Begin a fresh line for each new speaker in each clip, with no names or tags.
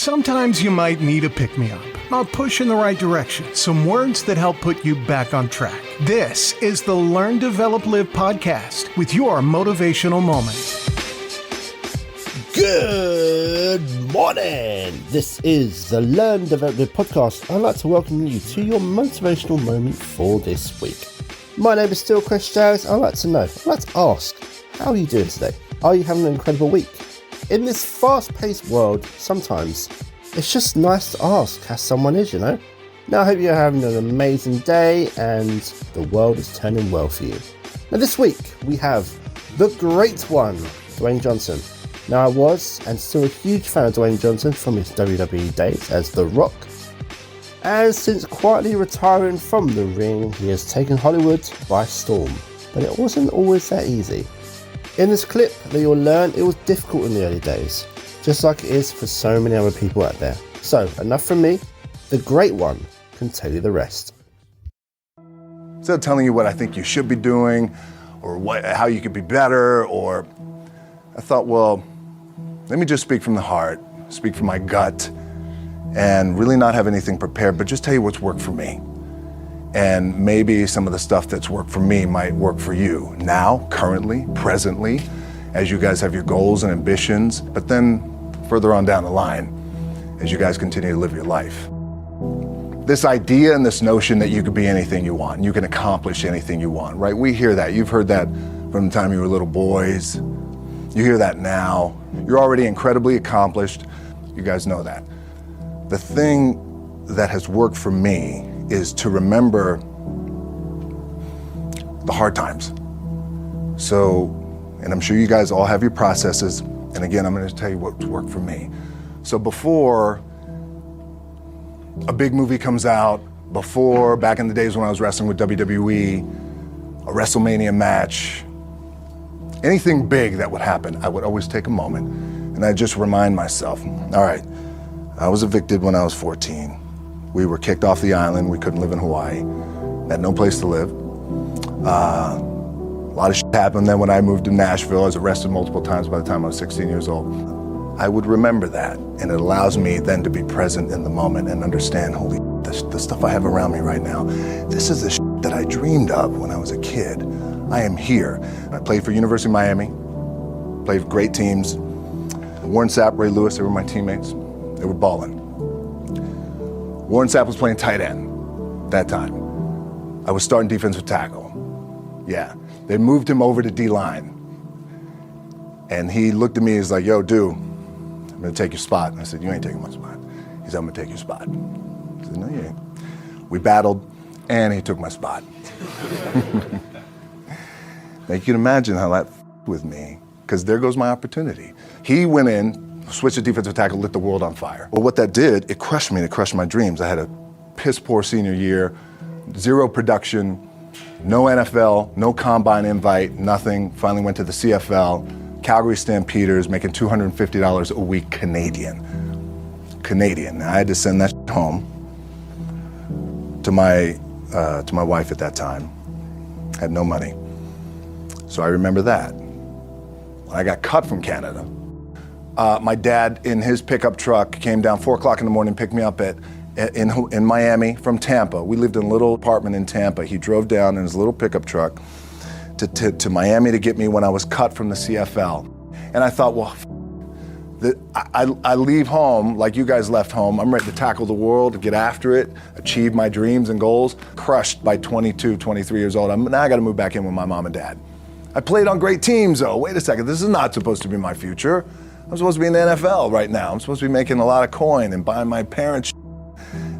Sometimes you might need a pick-me-up, a push in the right direction, some words that help put you back on track. This is the Learn, Develop, Live podcast with your motivational moment.
Good morning. This is the Learn, Develop, Live podcast. I'd like to welcome you to your motivational moment for this week. My name is still Chris Jarrett. I'd like to ask, how are you doing today? Are you having an incredible week? In this fast-paced world, sometimes it's just nice to ask how someone is, Now, I hope you're having an amazing day and the world is turning well for you. Now, this week, we have the great one, Dwayne Johnson. Now, I was and still a huge fan of Dwayne Johnson from his WWE days as The Rock. And since quietly retiring from the ring, he has taken Hollywood by storm. But it wasn't always that easy. In this clip that you'll learn, it was difficult in the early days, just like it is for so many other people out there. So, enough from me. The great one can tell you the rest.
Instead of telling you what I think you should be doing, or how you could be better, or I thought, well, let me just speak from the heart, speak from my gut, and really not have anything prepared, but just tell you what's worked for me. And maybe some of the stuff that's worked for me might work for you now, currently, presently, as you guys have your goals and ambitions, but then further on down the line, as you guys continue to live your life. This idea and this notion that you could be anything you want, you can accomplish anything you want, right? We hear that. You've heard that from the time you were little boys. You hear that now. You're already incredibly accomplished. You guys know that. The thing that has worked for me is to remember the hard times. So, and I'm sure you guys all have your processes, and again, I'm going to tell you what's worked for me. So before a big movie comes out, before, back in the days when I was wrestling with WWE, a WrestleMania match, anything big that would happen, I would always take a moment, and I'd just remind myself, all right, I was evicted when I was 14. We were kicked off the island. We couldn't live in Hawaii. Had no place to live. A lot of shit happened. Then when I moved to Nashville, I was arrested multiple times by the time I was 16 years old. I would remember that, and it allows me then to be present in the moment and understand, holy shit, the stuff I have around me right now, this is the shit that I dreamed of when I was a kid. I am here. I played for University of Miami, played for great teams. Warren Sapp, Ray Lewis, they were my teammates. They were balling. Warren Sapp was playing tight end that time. I was starting defensive tackle. Yeah, they moved him over to D-line. And he looked at me, he's like, yo, dude, I'm gonna take your spot. And I said, you ain't taking my spot. He said, I'm gonna take your spot. I said, no, you ain't. We battled, and he took my spot. Now you can imagine how that with me, because there goes my opportunity. He went in, switched to defensive tackle, lit the world on fire. Well, what that did, it crushed me, it crushed my dreams. I had a piss poor senior year, zero production, no NFL, no combine invite, nothing. Finally went to the CFL, Calgary Stampeders, making $250 a week Canadian. Now, I had to send that home to my wife at that time. Had no money. So I remember that. When I got cut from Canada, my dad, in his pickup truck, came down 4 o'clock in the morning, picked me up in Miami from Tampa. We lived in a little apartment in Tampa. He drove down in his little pickup truck to Miami to get me when I was cut from the CFL. And I thought, well, I leave home like you guys left home. I'm ready to tackle the world, to get after it, achieve my dreams and goals. Crushed by 22, 23 years old. Now I got to move back in with my mom and dad. I played on great teams, though. Wait a second, this is not supposed to be my future. I'm supposed to be in the NFL right now. I'm supposed to be making a lot of coin and buying my parents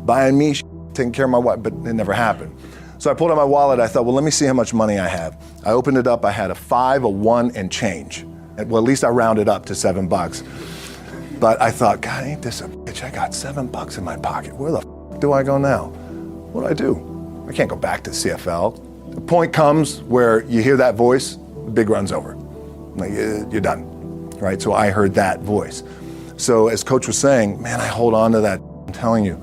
buying me taking care of my wife, but it never happened. So I pulled out my wallet. I thought, well, let me see how much money I have. I opened it up. I had a 5, a 1, and change. Well, at least I rounded up to $7. But I thought, God, ain't this a bitch? I got $7 in my pocket. Where the f do I go now? What do I do? I can't go back to CFL. The point comes where you hear that voice, the big run's over. Like, you're done. Right? So I heard that voice. So as Coach was saying, man, I hold on to that. I'm telling you,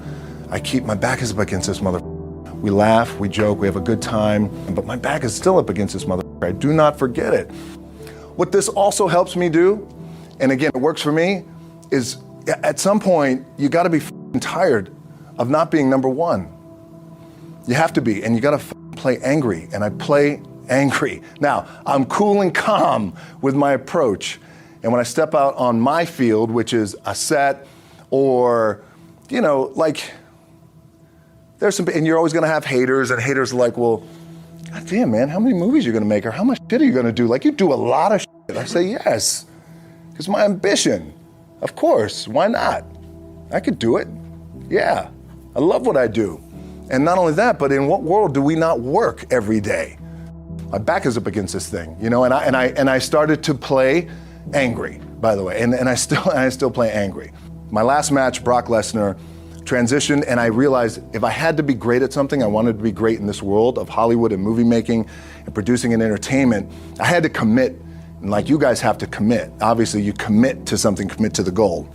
I keep my back is up against this mother. We laugh, we joke, we have a good time, but my back is still up against this mother. I do not forget it. What this also helps me do, and again, it works for me, is at some point, you got to be tired of not being number one. You have to be, and you got to play angry, and I play angry. Now, I'm cool and calm with my approach, and when I step out on my field, which is a set, or, like, there's some, and you're always going to have haters, and haters are like, well, God damn, man, how many movies are you going to make, or how much shit are you going to do? Like, you do a lot of shit. I say, yes, it's my ambition. Of course, why not? I could do it. Yeah, I love what I do. And not only that, but in what world do we not work every day? My back is up against this thing, and I started to play angry, by the way, and I still play angry. My last match, Brock Lesnar, transitioned, and I realized if I had to be great at something, I wanted to be great in this world of Hollywood and movie making and producing and entertainment, I had to commit, and like you guys have to commit. Obviously, you commit to something, commit to the goal.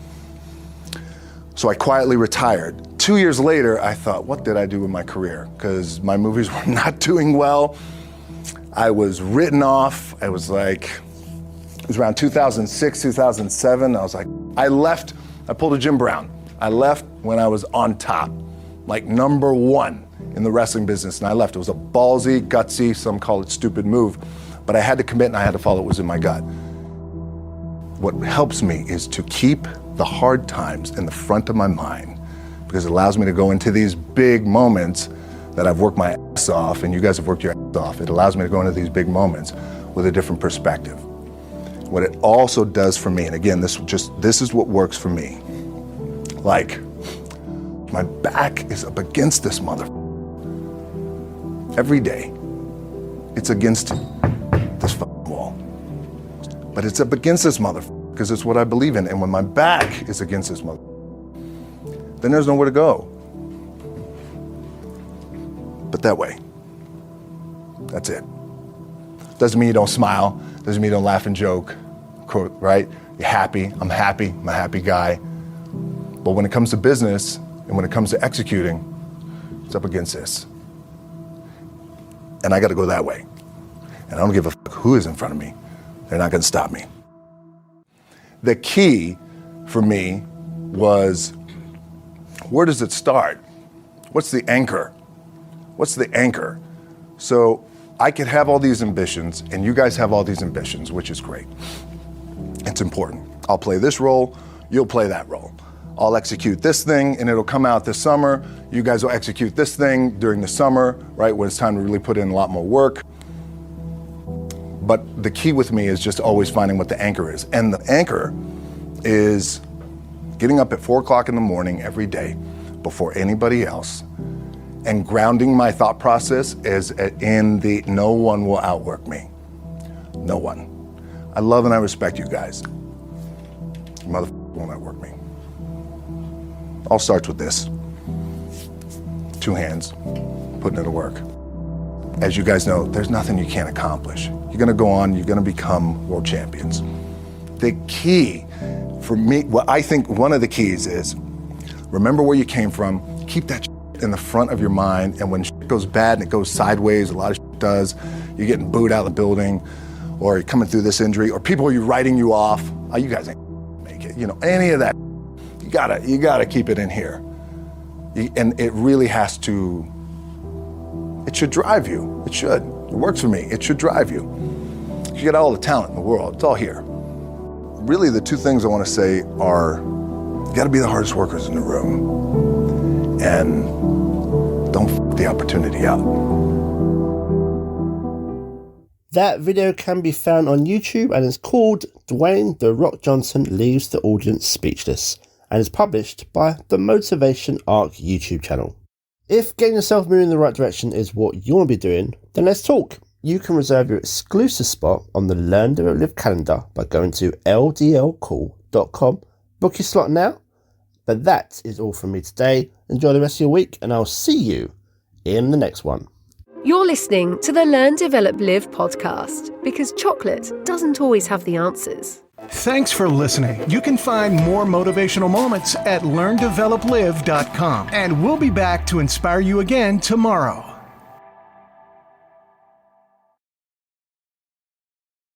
So I quietly retired. 2 years later, I thought, what did I do with my career? Because my movies were not doing well. I was written off. It was around 2006, 2007. I was like, I left. I pulled a Jim Brown. I left when I was on top, like number one in the wrestling business, and I left. It was a ballsy, gutsy, some call it stupid move, but I had to commit and I had to follow what was in my gut. What helps me is to keep the hard times in the front of my mind, because it allows me to go into these big moments that I've worked my ass off, and you guys have worked your ass off. It allows me to go into these big moments with a different perspective. What it also does for me, and again, this is what works for me. Like, my back is up against this mother. Every day, it's against this wall. But it's up against this mother because it's what I believe in. And when my back is against this mother, then there's nowhere to go. But that way, that's it. Doesn't mean you don't smile. Doesn't mean you don't laugh and joke, right? You're happy. I'm happy. I'm a happy guy. But when it comes to business and when it comes to executing, it's up against this. And I got to go that way. And I don't give a fuck who is in front of me. They're not going to stop me. The key for me was, where does it start? What's the anchor? What's the anchor? So I could have all these ambitions, and you guys have all these ambitions, which is great. It's important. I'll play this role, you'll play that role. I'll execute this thing, and it'll come out this summer. You guys will execute this thing during the summer, right, when it's time to really put in a lot more work. But the key with me is just always finding what the anchor is. And the anchor is getting up at 4 o'clock in the morning every day before anybody else and grounding my thought process is in the no one will outwork me. No one. I love and I respect you guys. Motherfucker won't outwork me. All starts with this. 2 hands, putting it to work. As you guys know, there's nothing you can't accomplish. You're gonna go on, you're gonna become world champions. The key for me, what I think one of the keys is, remember where you came from, keep that in the front of your mind, and when shit goes bad and it goes sideways, a lot of shit does, you're getting booed out of the building, or you're coming through this injury, or people are writing you off, oh, you guys ain't make it, any of that. You gotta keep it in here. And it really has to, it should drive you. It should. It works for me. It should drive you. You got all the talent in the world. It's all here. Really, the 2 things I want to say are, you gotta be the hardest workers in the room. And don't f*** the opportunity up.
That video can be found on YouTube and is called Dwayne "The Rock" Johnson Leaves the Audience Speechless, and is published by the Motivation Ark YouTube channel. If getting yourself moving in the right direction is what you want to be doing, then let's talk. You can reserve your exclusive spot on the Learn, Develop, Live calendar by going to ldlcall.com. Book your slot now. But that is all from me today. Enjoy the rest of your week, and I'll see you in the next one.
You're listening to the Learn, Develop, Live podcast, because chocolate doesn't always have the answers.
Thanks for listening. You can find more motivational moments at learndeveloplive.com, and we'll be back to inspire you again tomorrow.